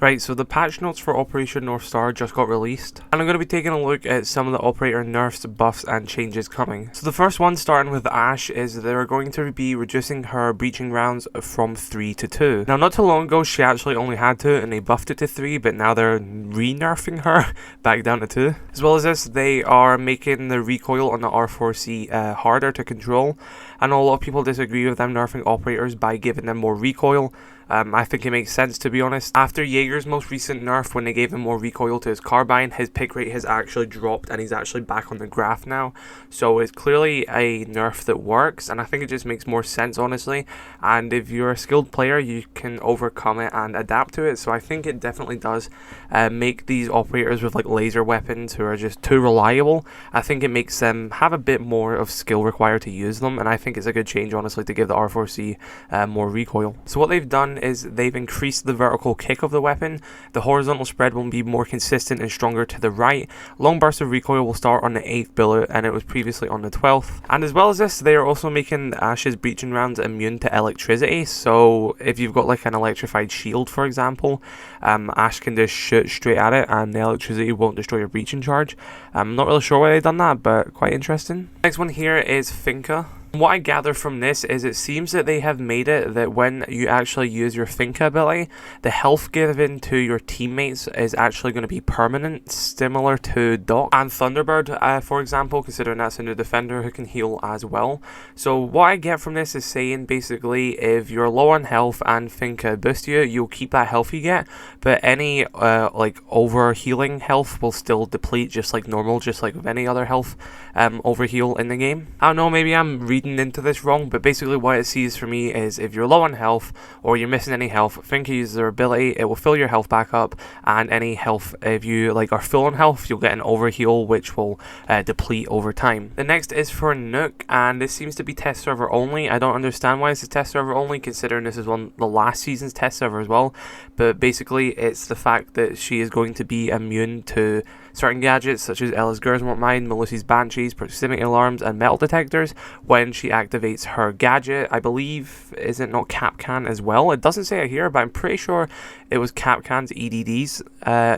Right, so the patch notes for Operation North Star just got released, and I'm going to be taking a look at some of the operator nerfs, buffs, and changes coming. So the first one, starting with Ashe, is they're going to be reducing her breaching rounds from 3 to 2. Now, not too long ago, she actually only had 2, and they buffed it to 3, but now they're re-nerfing her back down to 2. As well as this, they are making the recoil on the R4C harder to control. I know a lot of people disagree with them nerfing operators by giving them more recoil. I think it makes sense, to be honest. After Jaeger's most recent nerf, when they gave him more recoil to his carbine, his pick rate has actually dropped and he's actually back on the graph now. So it's clearly a nerf that works, and I think it just makes more sense, honestly. And if you're a skilled player, you can overcome it and adapt to it. So I think it definitely does make these operators with like laser weapons who are just too reliable. I think it makes them have a bit more of skill required to use them, and I think it's a good change, honestly, to give the R4C more recoil. So what they've done is they've increased the vertical kick of the weapon. The horizontal spread will be more consistent and stronger to the right. Long bursts of recoil will start on the 8th bullet, and it was previously on the 12th. And as well as this, they are also making Ashe's breaching rounds immune to electricity. So if you've got like an electrified shield, for example, Ashe can just shoot straight at it and the electricity won't destroy your breaching charge. I'm not really sure why they've done that, but quite interesting. Next one here is Finca. What I gather from this is it seems that they have made it that when you actually use your Finca ability, the health given to your teammates is actually going to be permanent, similar to Doc and Thunderbird, for example, considering that's a new defender who can heal as well. So what I get from this is saying basically if you're low on health and Finca boost you, you'll keep that health you get, but any like over healing health will still deplete just like normal, just like with any other health over heal in the game. I don't know, maybe I'm reading into this wrong, but basically what it sees for me is if you're low on health or you're missing any health, Finca uses their ability, it will fill your health back up, and any health, if you like are full on health, you'll get an overheal which will deplete over time. The next is for Nook, and this seems to be test server only. I don't understand why it's a test server only, considering this is the last season's test server as well, but basically it's the fact that she is going to be immune to certain gadgets such as Ella's Girls Won't Mind, Melusi's Banshees, proximity alarms, and metal detectors when she activates her gadget. I believe, is it not Capcan as well? It doesn't say it here, but I'm pretty sure it was Capcan's EDDs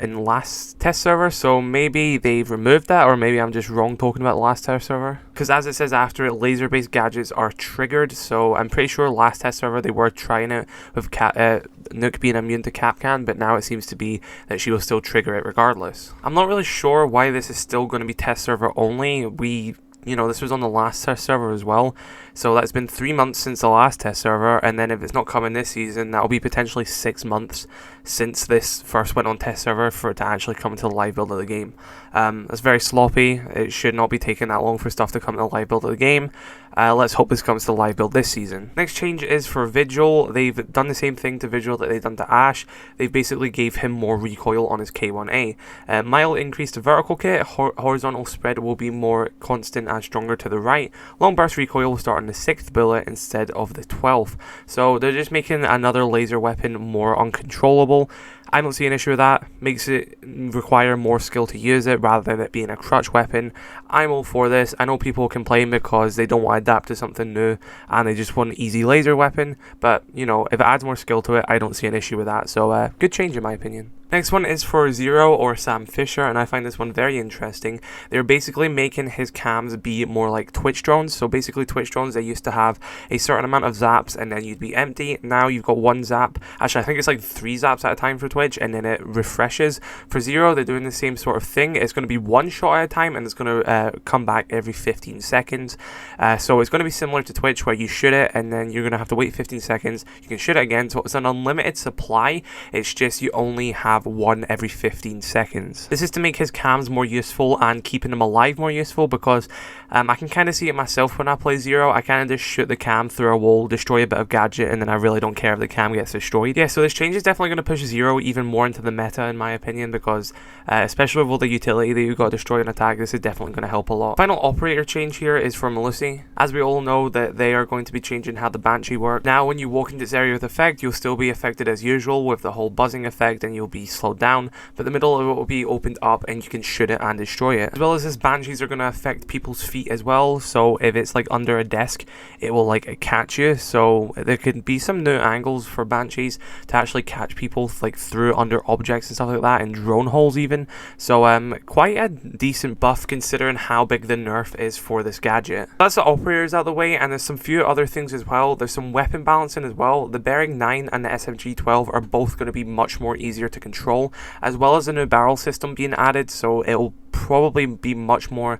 in the last test server, so maybe they've removed that, or maybe I'm just wrong talking about the last test server. Because as it says after it, laser-based gadgets are triggered, so I'm pretty sure last test server they were trying it with Nook being immune to Capcan, but now it seems to be that she will still trigger it regardless. I'm not really sure why this is still going to be test server only. This was on the last test server as well, so that's been 3 months since the last test server, and then if it's not coming this season, that'll be potentially 6 months since this first went on test server for it to actually come to the live build of the game. That's very sloppy. It should not be taking that long for stuff to come to the live build of the game. Let's hope this comes to the live build this season. Next change is for Vigil. They've done the same thing to Vigil that they've done to Ashe. They basically gave him more recoil on his K1A. Mild increased vertical kit, horizontal spread will be more constant and stronger to the right. Long burst recoil will start on the 6th bullet instead of the 12th. So they're just making another laser weapon more uncontrollable. I don't see an issue with that. Makes it require more skill to use it rather than it being a crutch weapon. I'm all for this. I know people complain because they don't want to adapt to something new and they just want an easy laser weapon, but if it adds more skill to it, I don't see an issue with that. So good change in my opinion. Next one is for Zero, or Sam Fisher, and I find this one very interesting. They're basically making his cams be more like Twitch drones. So basically Twitch drones, they used to have a certain amount of zaps and then you'd be empty. Now you've got one zap. Actually, I think it's like 3 zaps at a time for Twitch, and then it refreshes. For Zero, they're doing the same sort of thing. It's going to be 1 shot at a time, and it's going to come back every 15 seconds. So it's going to be similar to Twitch, where you shoot it and then you're going to have to wait 15 seconds. You can shoot it again, so it's an unlimited supply. It's just you only have one every 15 seconds. This is to make his cams more useful and keeping them alive more useful, because I can kind of see it myself when I play Zero. I kind of just shoot the cam through a wall, destroy a bit of gadget, and then I really don't care if the cam gets destroyed. Yeah, so this change is definitely going to push Zero even more into the meta, in my opinion, because especially with all the utility that you've got to destroy an attack, this is definitely going to help a lot. Final operator change here is for Melusi. As we all know, that they are going to be changing how the Banshee works. Now when you walk into this area with effect, you'll still be affected as usual with the whole buzzing effect, and you'll be slowed down, but the middle of it will be opened up and you can shoot it and destroy it. As well as this, Banshees are going to affect people's feet as well, so if it's like under a desk, it will like catch you. So there could be some new angles for Banshees to actually catch people like through under objects and stuff like that, and drone holes even. So quite a decent buff considering how big the nerf is for this gadget. That's the operators out of the way, and there's some few other things as well. There's some weapon balancing as well. The Bearing 9 and the SMG-12 are both going to be much more easier to control, as well as a new barrel system being added, so it'll probably be much more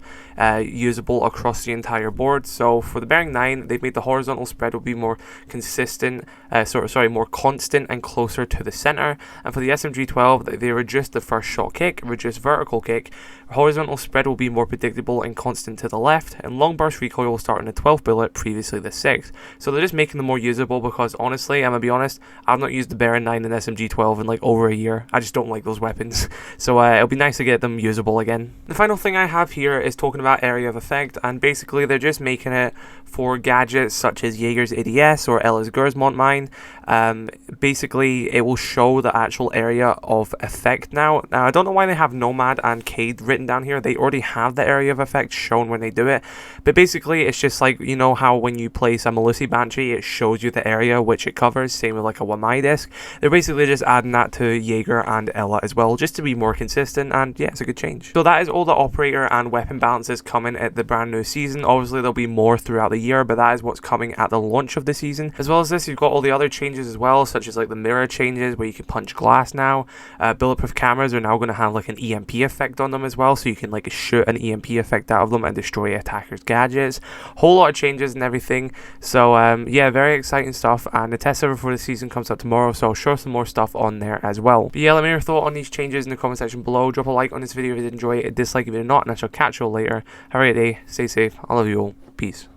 usable across the entire board. So for the Bearing 9, they've made the horizontal spread will be more consistent, more constant and closer to the center. And for the SMG-12, they reduced the first shot kick, reduced vertical kick. Horizontal spread will be more predictable and constant to the left, and long burst recoil will start on the 12th bullet, previously the 6th. So they're just making them more usable, because honestly, I'm gonna be honest, I've not used the Bearing 9 and SMG-12 in like over a year. I just don't like those weapons. So it'll be nice to get them usable again. The final thing I have here is talking about area of effect, and basically they're just making it for gadgets such as Jaeger's ADS or Ella's Gersmont mine. Basically it will show the actual area of effect now. I don't know why they have Nomad and Cade written down here. They already have the area of effect shown when they do it, but basically it's just like, you know how when you place a Melusi Banshee it shows you the area which it covers, same with like a Wamai disc. They're basically just adding that to Jaeger and Ella as well, just to be more consistent, and yeah, it's a good change. So that is all the operator and weapon balances coming at the brand new season. Obviously there'll be more throughout the year, but that is what's coming at the launch of the season. As well as this, you've got all the other changes as well, such as like the mirror changes where you can punch glass now. Bulletproof cameras are now going to have like an EMP effect on them as well, so you can like shoot an EMP effect out of them and destroy attackers' gadgets. Whole lot of changes and everything. So yeah, very exciting stuff, and the test server for the season comes out tomorrow, so I'll show some more stuff on there as well. But yeah, let me know your thought on these changes in the comment section below. Drop a like on this video if you did enjoy it, a dislike if you did not, and I shall catch you all later. Have a great day, stay safe, I love you all, peace.